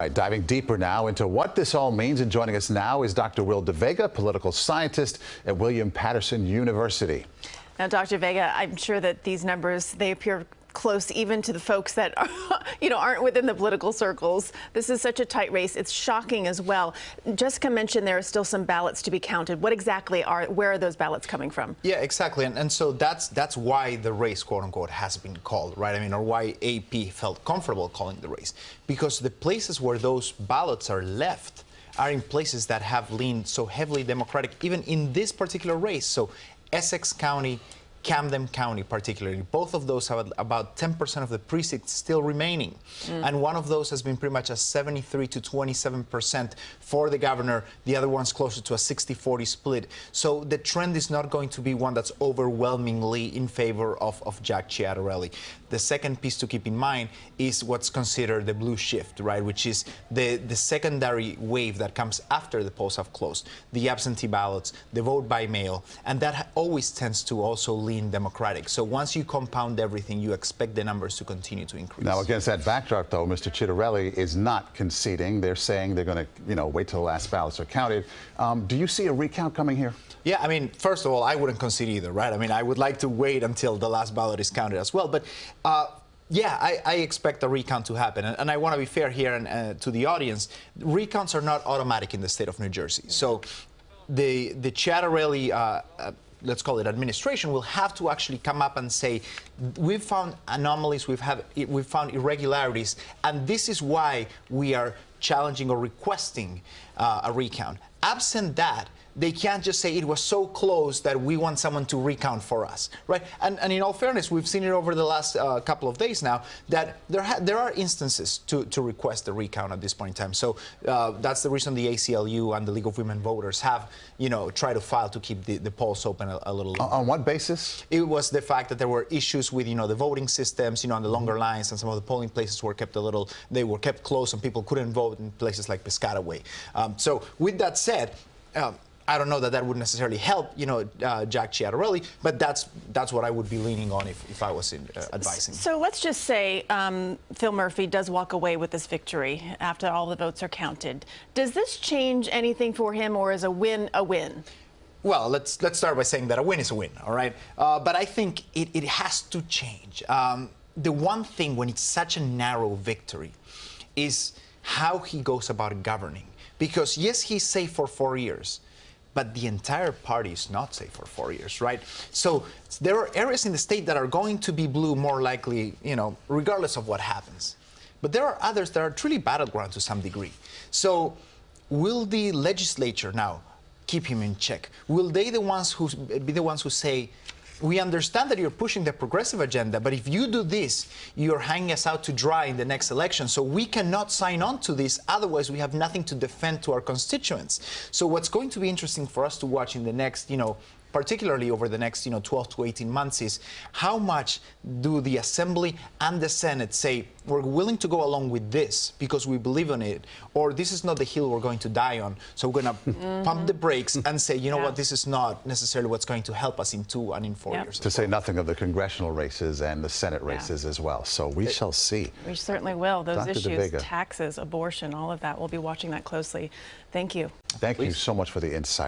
Right, diving deeper now into what this all means, and joining us now is Dr. Will Veyga, political scientist at William Paterson University. Now, Dr. Veyga, I'm sure that these numbers, they appear close even to the folks that are, aren't within the political circles. This is such a tight race. It's shocking as well. Jessica mentioned there are still some ballots to be counted. What exactly where are those ballots coming from? Yeah, exactly. And so that's why the race, quote unquote, has been called, right? I mean, or why AP felt comfortable calling the race. Because the places where those ballots are left are in places that have leaned so heavily Democratic, even in this particular race. So Essex County, Camden County particularly, both of those have about 10% of the precincts still remaining. And one of those has been pretty much a 73 to 27% for the governor. The other one's closer to a 60-40 split. So the trend is not going to be one that's overwhelmingly in favor of Jack Ciattarelli. The second piece to keep in mind is what's considered the blue shift, right, which is the secondary wave that comes after the polls have closed, the absentee ballots, the vote by mail, and that always tends to also lean Democratic. So once you compound everything, you expect the numbers to continue to increase. Now, against that backdrop, though, Mr. Ciattarelli is not conceding. They're saying they're going to, wait till the last ballots are counted. Do you see a recount coming here? Yeah, I mean, first of all, I wouldn't concede either, right? I mean, I would like to wait until the last ballot is counted as well. But yeah, I expect a recount to happen. And I want to be fair here and to the audience. Recounts are not automatic in the state of New Jersey. So the Ciattarelli, let's call it administration, will have to actually come up and say, we've found anomalies, we've found irregularities, and this is why we are challenging or requesting a recount. Absent that, they can't just say it was so close that we want someone to recount for us, right? And in all fairness, we've seen it over the last couple of days now that there are instances to request a recount at this point in time. So that's the reason the ACLU and the League of Women Voters have, tried to file to keep the polls open a little longer. On what basis? It was the fact that there were issues with, the voting systems, and the longer lines, and some of the polling places were kept kept closed, and people couldn't vote in places like Piscataway. So with that said, I don't know that would necessarily help, Jack Ciattarelli, but that's what I would be leaning on if I was advising. So let's just say Phil Murphy does walk away with this victory after all the votes are counted. Does this change anything for him, or is a win a win? Well, let's start by saying that a win is a win, all right? But I think it has to change. The one thing when it's such a narrow victory is how he goes about governing. Because, yes, he's safe for 4 years, but the entire party is not safe for 4 years, right? So there are areas in the state that are going to be blue more likely, regardless of what happens. But there are others that are truly battleground to some degree. So will the legislature now keep him in check? Will they be the ones who say, we understand that you're pushing the progressive agenda, but if you do this, you're hanging us out to dry in the next election. So we cannot sign on to this. Otherwise, we have nothing to defend to our constituents. So what's going to be interesting for us to watch in the next, particularly over the next 12 to 18 months, is how much do the Assembly and the Senate say, we're willing to go along with this because we believe in it, or this is not the hill we're going to die on, so we're going to pump the brakes and say, you know what, this is not necessarily what's going to help us in 2 and in 4 years. To say nothing of the congressional races and the Senate races as well. So we shall see. We certainly will. Those Dr. issues, DuBois. taxes, abortion, all of that, we'll be watching that closely. Thank you. Thank you so much for the insight.